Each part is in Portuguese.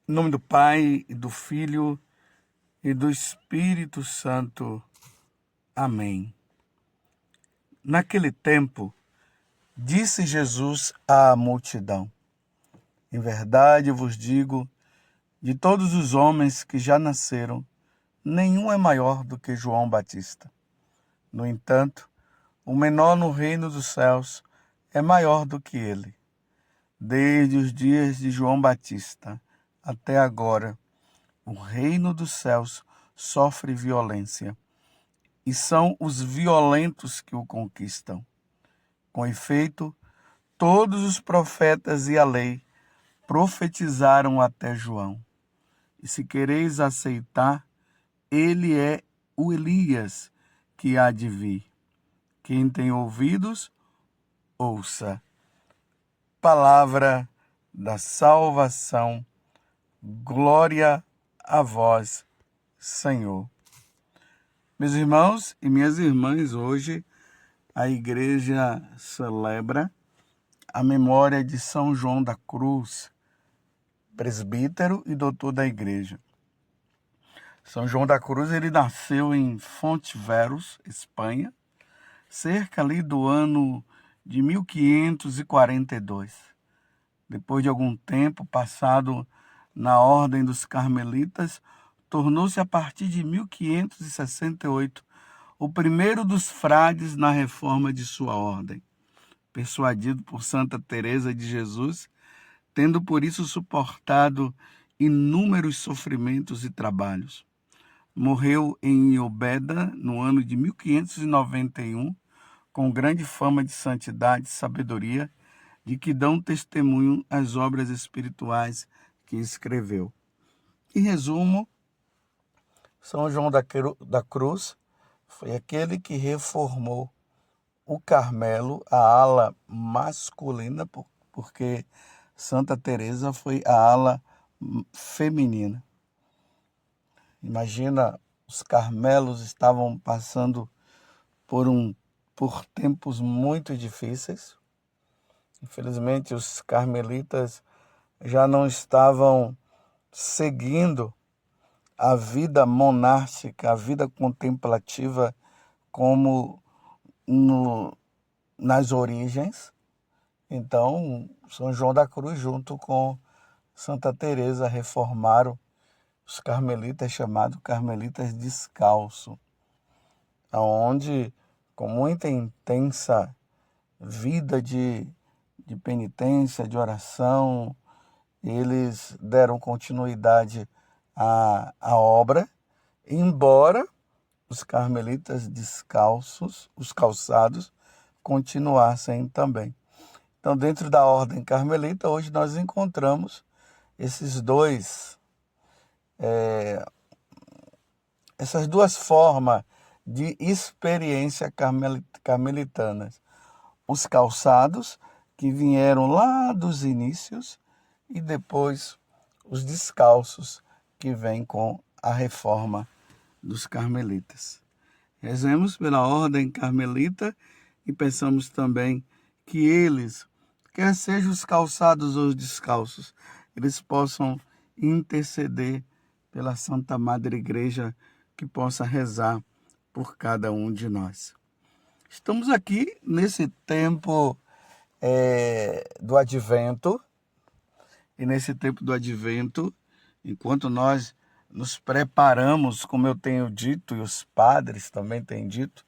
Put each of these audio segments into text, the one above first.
Em nome do Pai, e do Filho, e do Espírito Santo. Amém. Naquele tempo, disse Jesus à multidão: Em verdade vos digo, de todos os homens que já nasceram, nenhum é maior do que João Batista. No entanto, o menor no reino dos céus é maior do que ele. Desde os dias de João Batista até agora, o reino dos céus sofre violência, e são os violentos que o conquistam. Com efeito, todos os profetas e a lei profetizaram até João. E se quereis aceitar, ele é o Elias que há de vir. Quem tem ouvidos, ouça. Palavra da salvação. Glória a vós, Senhor. Meus irmãos e minhas irmãs, hoje a igreja celebra a memória de São João da Cruz, presbítero e doutor da igreja. São João da Cruz, ele nasceu em Fontiveros, Espanha, cerca ali do ano de 1542. Depois de algum tempo passado na ordem dos carmelitas, tornou-se a partir de 1568 o primeiro dos frades na reforma de sua ordem, persuadido por Santa Teresa de Jesus, tendo por isso suportado inúmeros sofrimentos e trabalhos. Morreu em Iobeda no ano de 1591, com grande fama de santidade e sabedoria, de que dão testemunho as obras espirituais que escreveu. Em resumo, São João da Cruz foi aquele que reformou o Carmelo, a ala masculina, porque Santa Teresa foi a ala feminina. Imagina, os Carmelos estavam passando por tempos muito difíceis. Infelizmente, os carmelitas já não estavam seguindo a vida monástica, a vida contemplativa como nas origens. Então, São João da Cruz, junto com Santa Teresa, reformaram os carmelitas, chamados carmelitas descalço, onde, com muita intensa vida de penitência, de oração, eles deram continuidade à obra, embora os carmelitas descalços, os calçados, continuassem também. Então, dentro da ordem carmelita, hoje nós encontramos essas duas formas de experiência carmelitanas. Os calçados, que vieram lá dos inícios, e depois os descalços, que vêm com a reforma dos carmelitas. Rezemos pela ordem carmelita e pensamos também que eles, quer sejam os calçados ou os descalços, eles possam interceder pela Santa Madre Igreja, que possa rezar por cada um de nós. Estamos aqui nesse tempo do Advento, e nesse tempo do Advento, enquanto nós nos preparamos, como eu tenho dito, e os padres também têm dito,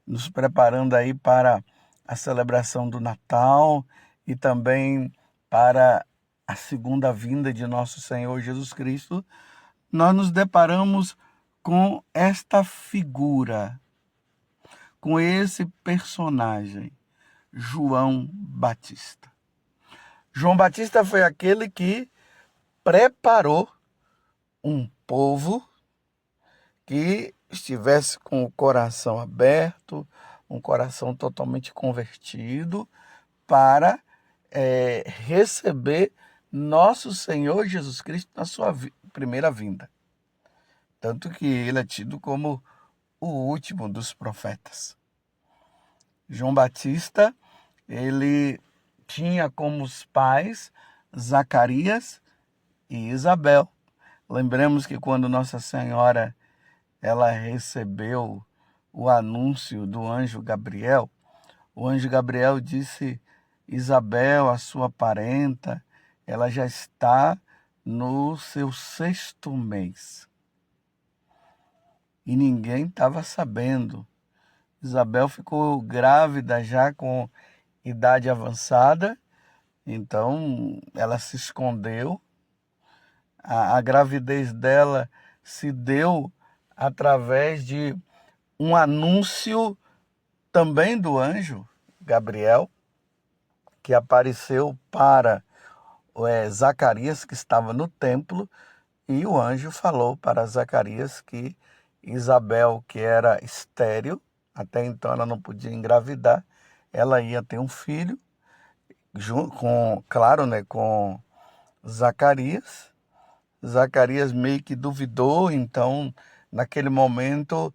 nos preparando aí para a celebração do Natal e também para a segunda vinda de nosso Senhor Jesus Cristo, nós nos deparamos com esta figura, com esse personagem, João Batista. João Batista foi aquele que preparou um povo que estivesse com o coração aberto, um coração totalmente convertido, para receber nosso Senhor Jesus Cristo na sua primeira vinda. Tanto que ele é tido como o último dos profetas. João Batista, ele tinha como os pais Zacarias e Isabel. Lembremos que quando Nossa Senhora ela recebeu o anúncio do anjo Gabriel, o anjo Gabriel disse: Isabel, a sua parenta, ela já está no seu 6º mês. E ninguém estava sabendo. Isabel ficou grávida já com idade avançada, então ela se escondeu. A gravidez dela se deu através de um anúncio também do anjo Gabriel, que apareceu para Zacarias, que estava no templo, e o anjo falou para Zacarias que Isabel, que era estéril, até então ela não podia engravidar, ela ia ter um filho, claro, né, com Zacarias. Zacarias meio que duvidou, então naquele momento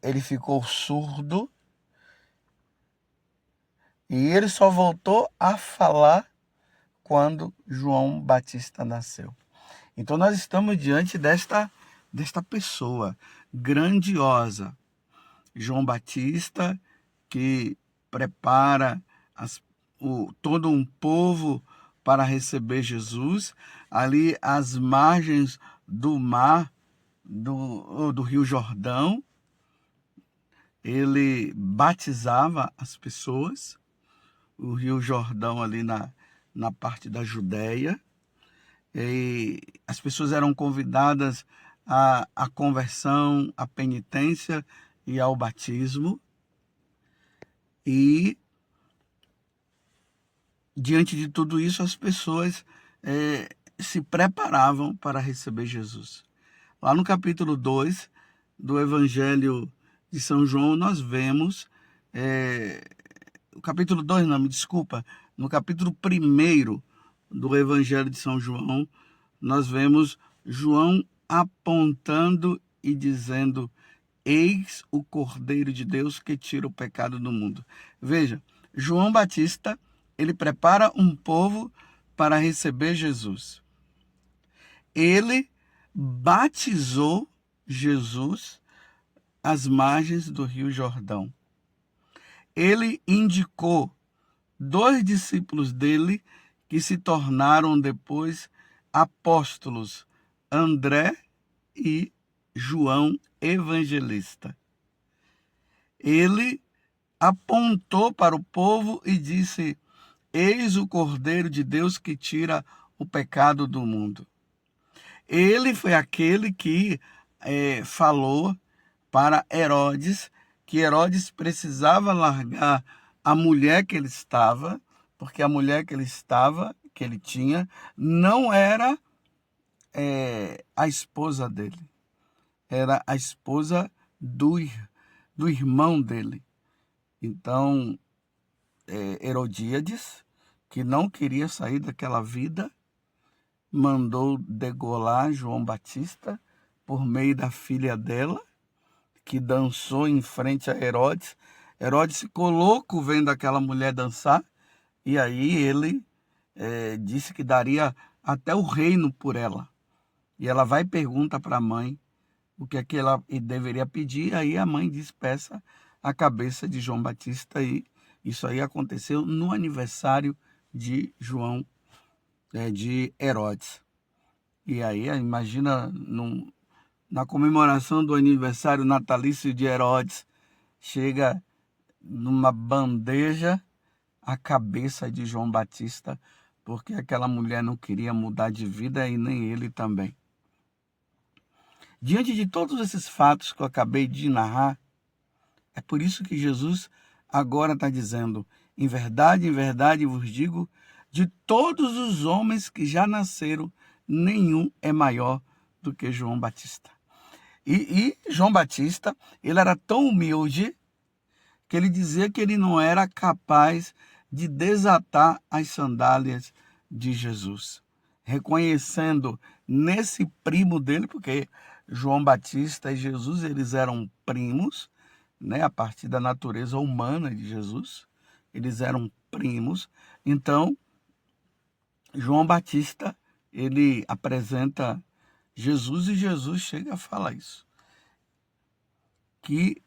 ele ficou surdo e ele só voltou a falar quando João Batista nasceu. Então nós estamos diante desta pessoa grandiosa, João Batista, que prepara todo um povo para receber Jesus, ali às margens do mar, do Rio Jordão. Ele batizava as pessoas, o Rio Jordão ali na parte da Judéia, e as pessoas eram convidadas à conversão, à penitência e ao batismo. E diante de tudo isso, as pessoas se preparavam para receber Jesus. Lá no capítulo 2 do Evangelho de São João, nós vemos, o capítulo 2 não, me desculpa, no capítulo 1 do Evangelho de São João, nós vemos João apontando e dizendo: eis o Cordeiro de Deus que tira o pecado do mundo. Veja, João Batista, ele prepara um povo para receber Jesus. Ele batizou Jesus às margens do Rio Jordão. Ele indicou 2 discípulos dele que se tornaram depois apóstolos, André e João Evangelista. Ele apontou para o povo e disse: eis o Cordeiro de Deus que tira o pecado do mundo. Ele foi aquele que falou para Herodes que Herodes precisava largar a mulher que ele estava, porque a mulher que ele tinha, não era a esposa dele, era a esposa do irmão dele. Então, Herodíades, que não queria sair daquela vida, mandou degolar João Batista por meio da filha dela, que dançou em frente a Herodes. Herodes ficou louco vendo aquela mulher dançar, e aí ele disse que daria até o reino por ela. E ela vai e pergunta para a mãe o que é que ela deveria pedir, aí a mãe diz: peça a cabeça de João Batista. E isso aí aconteceu no aniversário de de Herodes. E aí, imagina, na comemoração do aniversário natalício de Herodes, chega numa bandeja a cabeça de João Batista, porque aquela mulher não queria mudar de vida e nem ele também. Diante de todos esses fatos que eu acabei de narrar, é por isso que Jesus agora está dizendo: em verdade vos digo, de todos os homens que já nasceram, nenhum é maior do que João Batista. E João Batista, ele era tão humilde que ele dizia que ele não era capaz de desatar as sandálias de Jesus, reconhecendo nesse primo dele, porque João Batista e Jesus, eles eram primos, né, a partir da natureza humana de Jesus, eles eram primos. Então, João Batista ele apresenta Jesus e Jesus chega a falar isso. Que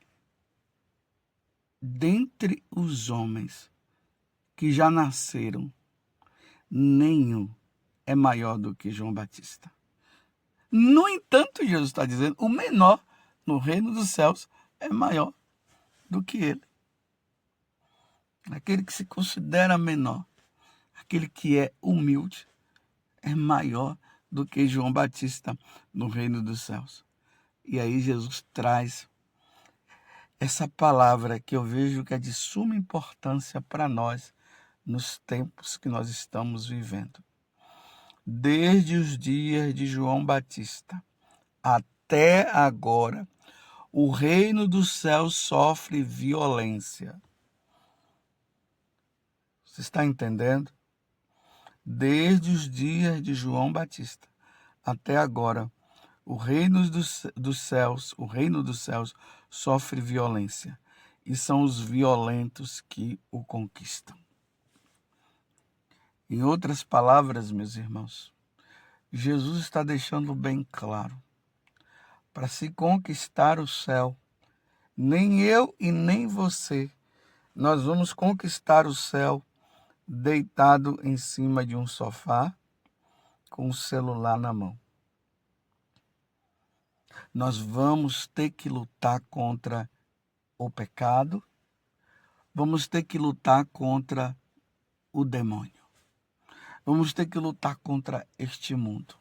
dentre os homens que já nasceram, nenhum é maior do que João Batista. No entanto, Jesus está dizendo, o menor no reino dos céus é maior do que ele. Aquele que se considera menor, aquele que é humilde, é maior do que João Batista no reino dos céus. E aí Jesus traz essa palavra que eu vejo que é de suma importância para nós nos tempos que nós estamos vivendo. Desde os dias de João Batista até agora, o reino dos céus sofre violência. Você está entendendo? Desde os dias de João Batista até agora, o reino dos céus sofre violência, e são os violentos que o conquistam. Em outras palavras, meus irmãos, Jesus está deixando bem claro, para se conquistar o céu, nem eu e nem você, nós vamos conquistar o céu deitado em cima de um sofá, com o celular na mão. Nós vamos ter que lutar contra o pecado, vamos ter que lutar contra o demônio. Vamos ter que lutar contra este mundo.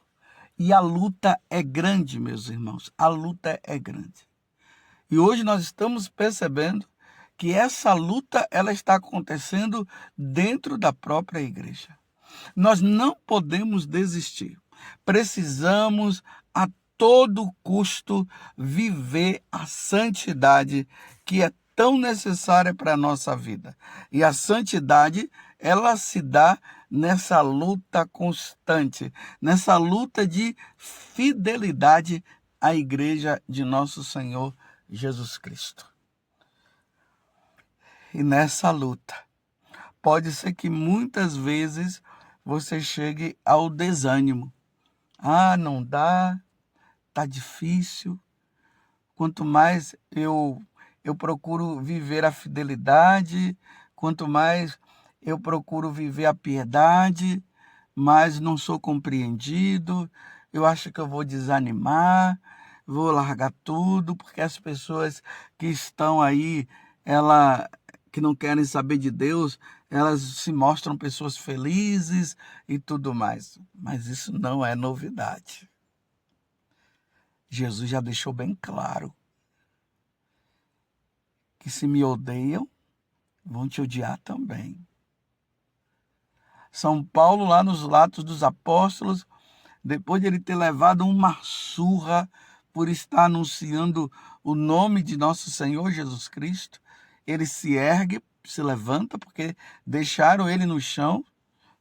E a luta é grande, meus irmãos. A luta é grande. E hoje nós estamos percebendo que essa luta ela está acontecendo dentro da própria igreja. Nós não podemos desistir. Precisamos a todo custo viver a santidade que é tão necessária para a nossa vida. E a santidade, ela se dá nessa luta constante, nessa luta de fidelidade à igreja de nosso Senhor Jesus Cristo. E nessa luta, pode ser que muitas vezes você chegue ao desânimo. Ah, não dá, tá difícil. Quanto mais eu procuro viver a fidelidade, quanto mais eu procuro viver a piedade, mas não sou compreendido, eu acho que eu vou desanimar, vou largar tudo, porque as pessoas que estão aí, que não querem saber de Deus, elas se mostram pessoas felizes e tudo mais. Mas isso não é novidade. Jesus já deixou bem claro que se me odeiam, vão te odiar também. São Paulo, lá nos Atos dos Apóstolos, depois de ele ter levado uma surra por estar anunciando o nome de nosso Senhor Jesus Cristo, ele se ergue, se levanta, porque deixaram ele no chão,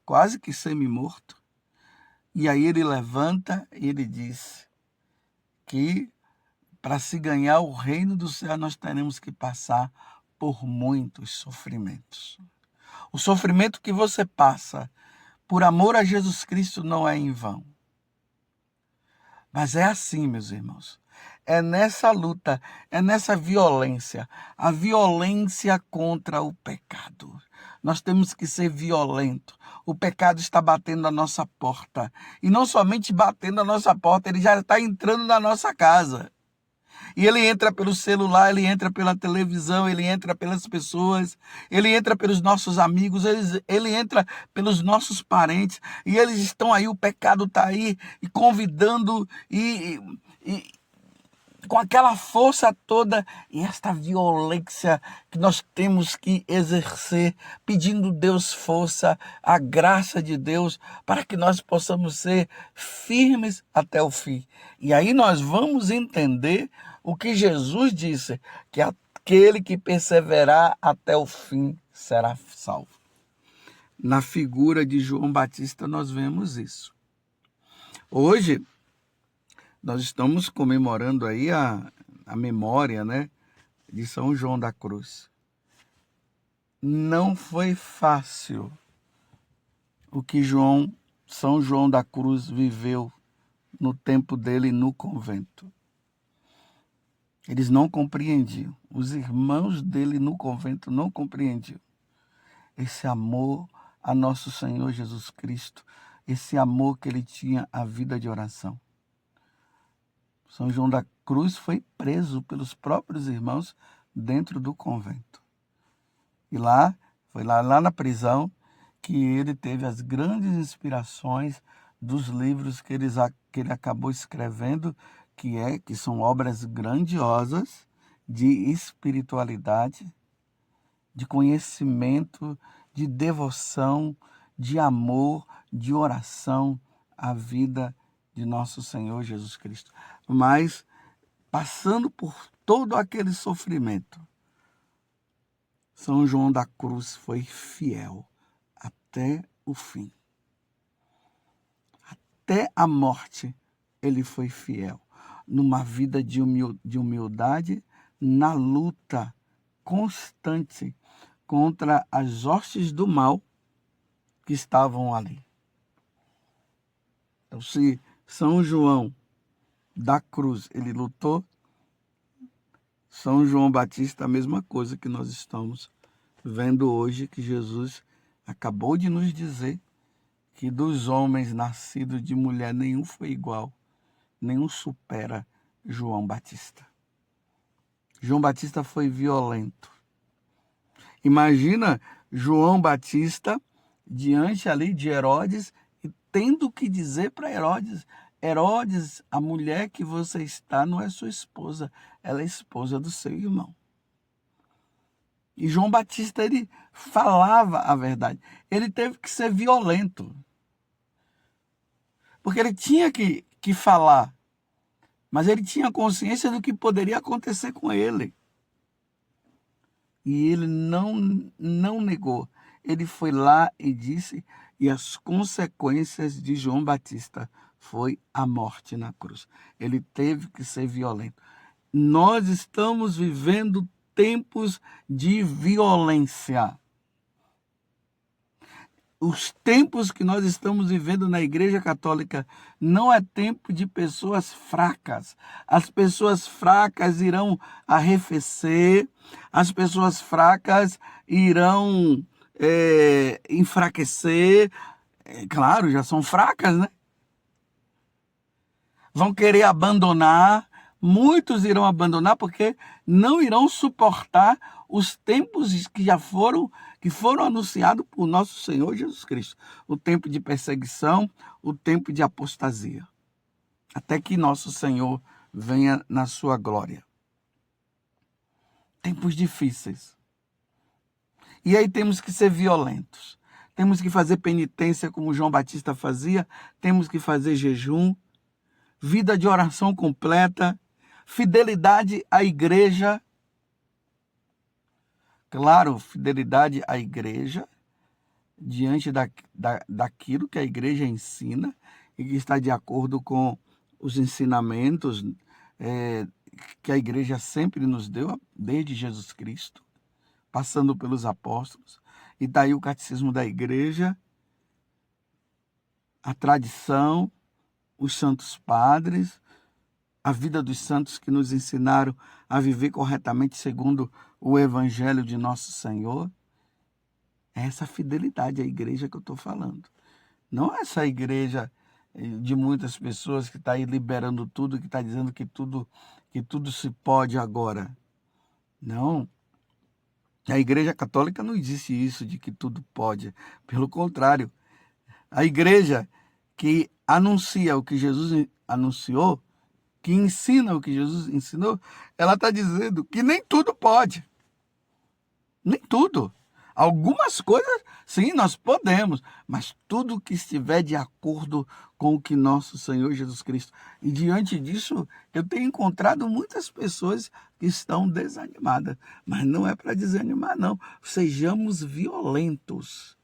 quase que semi-morto. E aí ele levanta e ele diz que para se ganhar o reino do céu, nós teremos que passar por muitos sofrimentos. O sofrimento que você passa por amor a Jesus Cristo não é em vão. Mas é assim, meus irmãos. É nessa luta, é nessa violência, a violência contra o pecado. Nós temos que ser violentos. O pecado está batendo na nossa porta. E não somente batendo na nossa porta, ele já está entrando na nossa casa. E ele entra pelo celular, ele entra pela televisão, ele entra pelas pessoas, ele entra pelos nossos amigos, ele entra pelos nossos parentes. E eles estão aí, o pecado está aí, e convidando, e com aquela força toda, e esta violência que nós temos que exercer, pedindo Deus força, a graça de Deus, para que nós possamos ser firmes até o fim. E aí nós vamos entender o que Jesus disse, que aquele que perseverar até o fim será salvo. Na figura de João Batista nós vemos isso. Hoje nós estamos comemorando aí a memória, né, de São João da Cruz. Não foi fácil o que João São João da Cruz viveu no tempo dele no convento. Eles não compreendiam. Os irmãos dele no convento não compreendiam esse amor a nosso Senhor Jesus Cristo, esse amor que ele tinha à vida de oração. São João da Cruz foi preso pelos próprios irmãos dentro do convento. E foi lá na prisão que ele teve as grandes inspirações dos livros que ele acabou escrevendo, que são obras grandiosas de espiritualidade, de conhecimento, de devoção, de amor, de oração à vida de nosso Senhor Jesus Cristo. Mas, passando por todo aquele sofrimento, São João da Cruz foi fiel até o fim. Até a morte ele foi fiel. Numa vida de humildade, na luta constante contra as hostes do mal que estavam ali. Então, se São João da Cruz ele lutou, São João Batista a mesma coisa que nós estamos vendo hoje, que Jesus acabou de nos dizer que dos homens nascidos de mulher nenhum foi igual, nenhum supera João Batista. João Batista foi violento. Imagina João Batista diante ali de Herodes e tendo que dizer para Herodes: Herodes, a mulher que você está não é sua esposa, ela é esposa do seu irmão. E João Batista, ele falava a verdade. Ele teve que ser violento. Porque ele tinha que falar. Mas ele tinha consciência do que poderia acontecer com ele. E ele não negou. Ele foi lá e disse, e as consequências de João Batista foi a morte na cruz. Ele teve que ser violento. Nós estamos vivendo tempos de violência. Os tempos que nós estamos vivendo na Igreja Católica não é tempo de pessoas fracas. As pessoas fracas irão arrefecer, as pessoas fracas irão enfraquecer. Claro, já são fracas, né? Vão querer abandonar. Muitos irão abandonar porque não irão suportar os tempos que foram anunciados por nosso Senhor Jesus Cristo. O tempo de perseguição, o tempo de apostasia. Até que nosso Senhor venha na sua glória. Tempos difíceis. E aí temos que ser violentos. Temos que fazer penitência como João Batista fazia. Temos que fazer jejum. Vida de oração completa. Fidelidade à igreja. Claro, fidelidade à igreja diante daquilo que a igreja ensina e que está de acordo com os ensinamentos que a igreja sempre nos deu, desde Jesus Cristo, passando pelos apóstolos. E daí o catecismo da igreja, a tradição, os santos padres, a vida dos santos que nos ensinaram a viver corretamente segundo o evangelho de nosso Senhor. É essa fidelidade à igreja que eu estou falando. Não essa igreja de muitas pessoas que está aí liberando tudo, que está dizendo que tudo se pode agora. Não. A igreja católica não existe isso de que tudo pode. Pelo contrário, a igreja que anuncia o que Jesus anunciou, que ensina o que Jesus ensinou, ela está dizendo que nem tudo pode. Nem tudo. Algumas coisas, sim, nós podemos, mas tudo que estiver de acordo com o que nosso Senhor Jesus Cristo. E diante disso, eu tenho encontrado muitas pessoas que estão desanimadas, mas não é para desanimar, não. Sejamos violentos.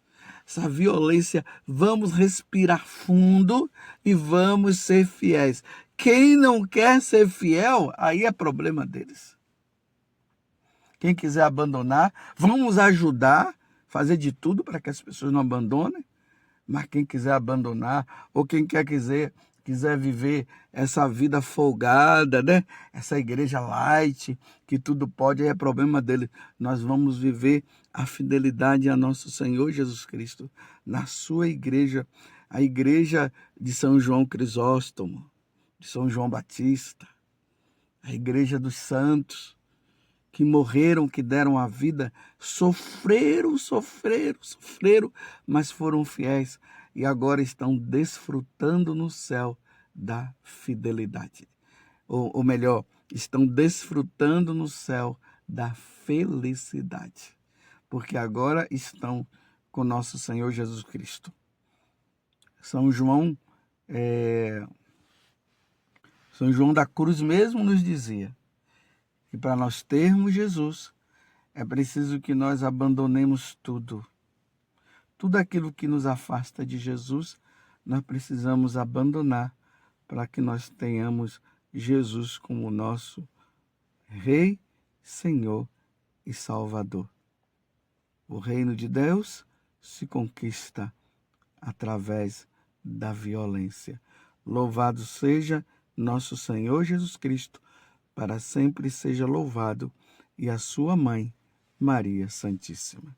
Essa violência, vamos respirar fundo e vamos ser fiéis. Quem não quer ser fiel, aí é problema deles. Quem quiser abandonar, vamos ajudar, fazer de tudo para que as pessoas não abandonem, Mas quem quiser abandonar, ou quem quiser viver essa vida folgada, né? Essa igreja light, que tudo pode, é problema dele. Nós vamos viver a fidelidade a nosso Senhor Jesus Cristo, na sua igreja, a igreja de São João Crisóstomo, de São João Batista, a igreja dos santos, que morreram, que deram a vida, sofreram, mas foram fiéis e agora estão desfrutando no céu da fidelidade. Ou melhor, estão desfrutando no céu da felicidade, porque agora estão com nosso Senhor Jesus Cristo. São João da Cruz mesmo nos dizia que para nós termos Jesus, é preciso que nós abandonemos tudo. Tudo aquilo que nos afasta de Jesus, nós precisamos abandonar para que nós tenhamos Jesus como nosso Rei, Senhor e Salvador. O reino de Deus se conquista através da violência. Louvado seja nosso Senhor Jesus Cristo, para sempre seja louvado, e a sua mãe, Maria Santíssima.